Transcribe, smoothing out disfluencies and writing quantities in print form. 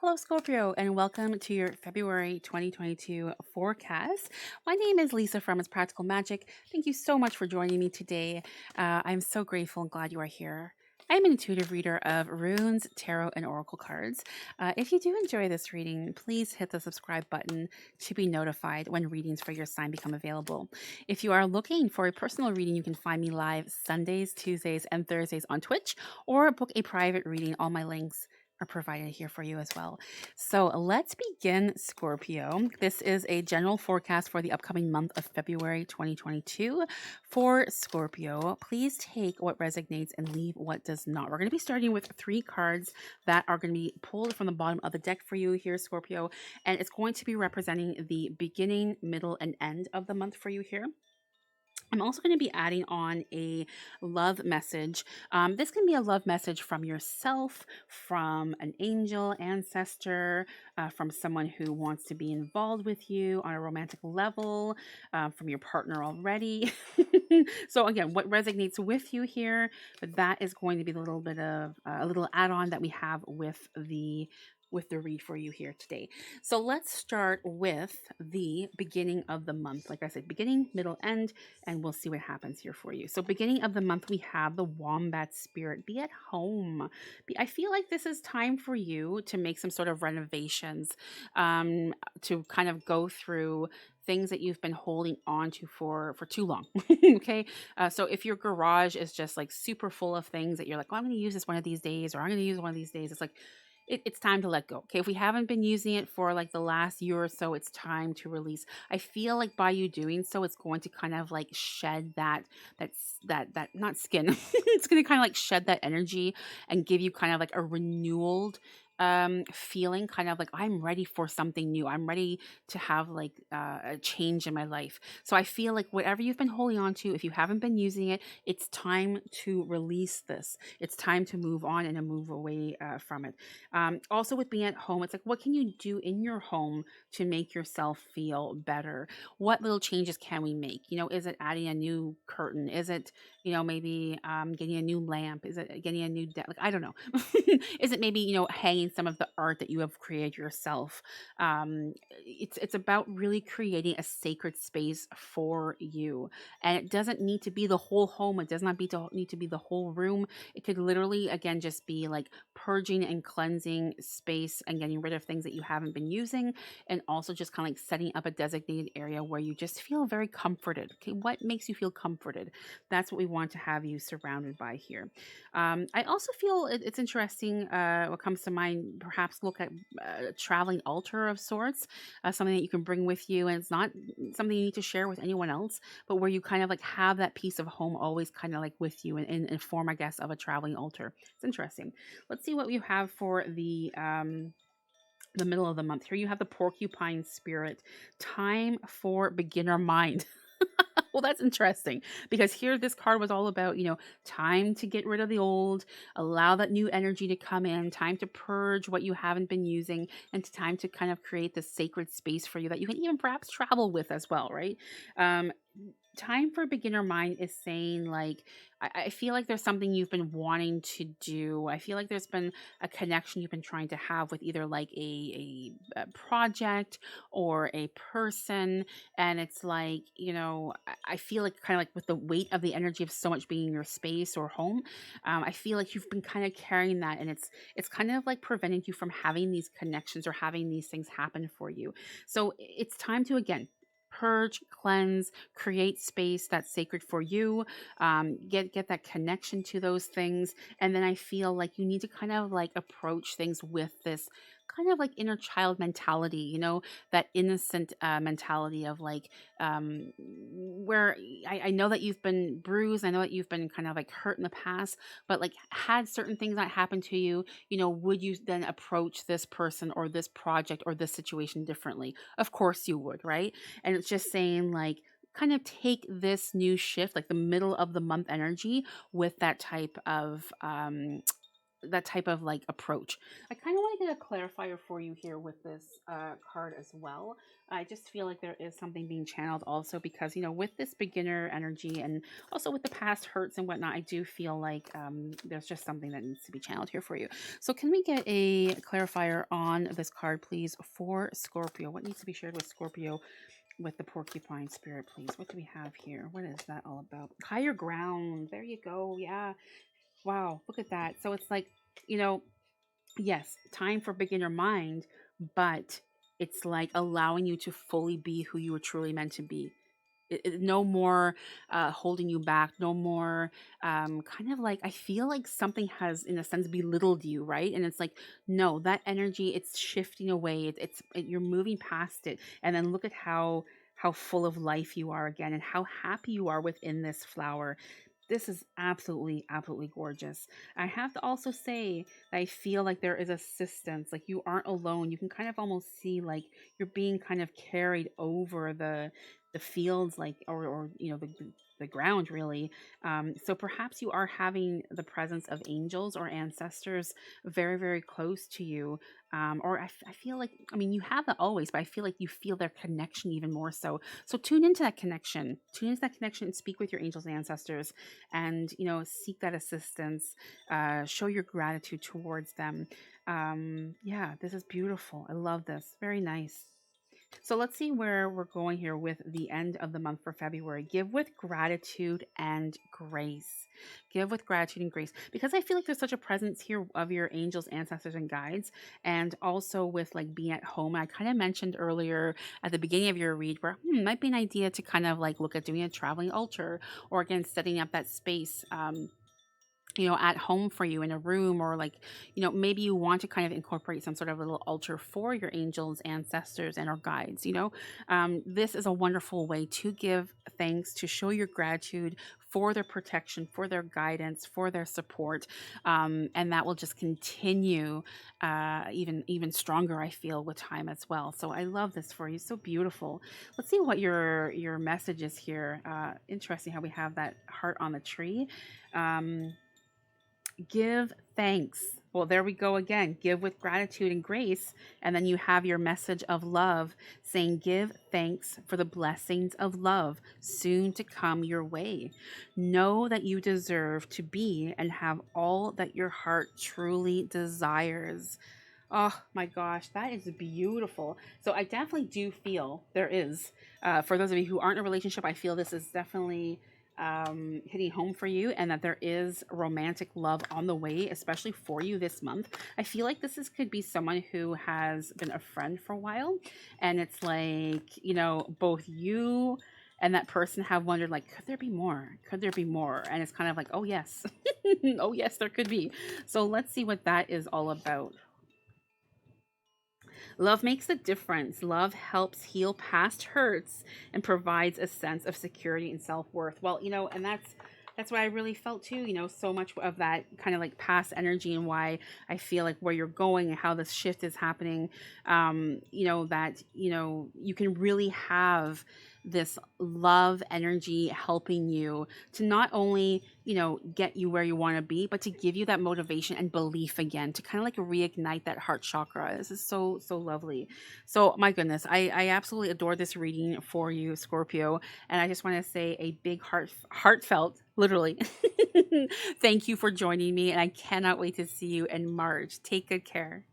Hello, Scorpio, and welcome to your February 2022 forecast. My name is Lisa from It's Practical Magic. Thank you so much for joining me today. I'm so grateful and glad you are here. I'm an intuitive reader of runes, tarot, and oracle cards. If you do enjoy this reading, please hit the subscribe button to be notified when readings for your sign become available. If you are looking for a personal reading, you can find me live Sundays, Tuesdays, and Thursdays on Twitch, or book a private reading. All my links are provided here for you as well. So let's begin, Scorpio. This is a general forecast for the upcoming month of February 2022 for Scorpio. Please take what resonates and leave what does not. We're going to be starting with three cards that are going to be pulled from the bottom of the deck for you here, Scorpio, and it's going to be representing the beginning, middle, and end of the month for you here. I'm also going to be adding on a love message. This can be a love message from yourself, from an angel, ancestor, from someone who wants to be involved with you on a romantic level, from your partner already. So again, what resonates with you here, that is going to be the little bit of a little add-on that we have with the read for you here today. So let's start with the beginning of the month. Like I said, beginning, middle, end, and we'll see what happens here for you. So beginning of the month, we have the wombat spirit. Be at home. I feel like this is time for you to make some sort of renovations, to kind of go through things that you've been holding on to for too long. Okay. So if your garage is just like super full of things that you're like, oh, I'm going to use this one of these days, or I'm going to use one of these days, it's like, it's time to let go. Okay. If we haven't been using it for like the last year or so, it's time to release. I feel like by you doing so, it's going to kind of like shed that not skin. It's going to kind of like shed that energy and give you kind of like a renewed feeling, kind of like I'm ready for something new. I'm ready to have like a change in my life. So I feel like whatever you've been holding on to, if you haven't been using it, it's time to release this. It's time to move on and to move away from it. Also, with being at home, it's like, what can you do in your home to make yourself feel better? What little changes can we make? Is it adding a new curtain? Is it, maybe getting a new lamp? Is it getting a new deck? Like, I don't know. Is it maybe, hanging some of the art that you have created yourself? It's about really creating a sacred space for you. And it doesn't need to be the whole home. It does not need to be the whole room. It could literally, again, just be like purging and cleansing space and getting rid of things that you haven't been using. And also just kind of like setting up a designated area where you just feel very comforted. Okay. What makes you feel comforted? That's what we want to have you surrounded by here. I also feel it's interesting. What comes to mind, perhaps look at a traveling altar of sorts, something that you can bring with you. And it's not something you need to share with anyone else, but where you kind of like have that piece of home always kind of like with you in form, I guess, of a traveling altar. It's interesting. Let's see what you have for the middle of the month. Here you have the porcupine spirit. Time for beginner mind. Well, that's interesting because here this card was all about, time to get rid of the old, allow that new energy to come in, time to purge what you haven't been using, and time to kind of create this sacred space for you that you can even perhaps travel with as well, right? Um, Time for beginner mind is saying like I feel like there's something you've been wanting to do. I feel like there's been a connection you've been trying to have with either like a project or a person, and it's like, I feel like kind of like with the weight of the energy of so much being in your space or home, I feel like you've been kind of carrying that, and it's kind of like preventing you from having these connections or having these things happen for you. So it's time to, again, purge, cleanse, create space that's sacred for you. Get that connection to those things, and then I feel like you need to kind of like approach things with this kind of like inner child mentality, that innocent mentality of like, where I know that you've been bruised, I know that you've been kind of like hurt in the past, but like had certain things that happened to you, would you then approach this person or this project or this situation differently? Of course you would, right? And it's just saying like, kind of take this new shift, like the middle of the month energy, with that type of that type of like approach. I kind of want to get a clarifier for you here with this card as well. I just feel like there is something being channeled also because, with this beginner energy and also with the past hurts and whatnot, I do feel like there's just something that needs to be channeled here for you. So, can we get a clarifier on this card, please, for Scorpio? What needs to be shared with Scorpio with the porcupine spirit, please? What do we have here? What is that all about? Higher ground. There you go. Yeah. Wow. Look at that. So, it's like, you know, yes, time for beginner mind, but it's like allowing you to fully be who you were truly meant to be. No more holding you back, no more kind of like I feel like something has in a sense belittled you, right? And it's like no, that energy, it's shifting away. You're moving past it, and then look at how full of life you are again and how happy you are within this flower. This is absolutely, absolutely gorgeous. I have to also say that I feel like there is assistance. Like you aren't alone. You can kind of almost see like you're being kind of carried over the fields, like or the ground really. So perhaps you are having the presence of angels or ancestors very, very close to you. Or I feel like, I mean, you have that always, but I feel like you feel their connection even more so. So tune into that connection. Tune into that connection and speak with your angels and ancestors and seek that assistance, show your gratitude towards them. Yeah, this is beautiful. I love this. Very nice. So let's see where we're going here with the end of the month for February. Give with gratitude and grace. Give with gratitude and grace. Because I feel like there's such a presence here of your angels, ancestors, and guides. And also with like being at home. I kind of mentioned earlier at the beginning of your read where might be an idea to kind of like look at doing a traveling altar or again setting up that space. At home for you in a room, or like, maybe you want to kind of incorporate some sort of little altar for your angels, ancestors, and our guides. This is a wonderful way to give thanks, to show your gratitude for their protection, for their guidance, for their support, and that will just continue even stronger. I feel with time as well. So I love this for you. So beautiful. Let's see what your message is here. Interesting how we have that heart on the tree. Give thanks. Well, there we go again. Give with gratitude and grace. And then you have your message of love saying, give thanks for the blessings of love soon to come your way. Know that you deserve to be and have all that your heart truly desires. Oh my gosh, that is beautiful. So I definitely do feel there is, for those of you who aren't in a relationship, I feel this is definitely hitting home for you, and that there is romantic love on the way, especially for you this month. I feel like could be someone who has been a friend for a while, and it's like, both you and that person have wondered, like, could there be more? Could there be more? And it's kind of like, oh, yes. Oh, yes, there could be. So let's see what that is all about. Love makes a difference. Love helps heal past hurts and provides a sense of security and self-worth. Well, and that's what I really felt too, so much of that kind of like past energy and why I feel like where you're going and how this shift is happening, that, you can really have this love energy helping you to not only, get you where you want to be, but to give you that motivation and belief again, to kind of like reignite that heart chakra. This is so, so lovely. So, my goodness, I absolutely adore this reading for you, Scorpio. And I just want to say a big heartfelt, literally, thank you for joining me. And I cannot wait to see you in March. Take good care.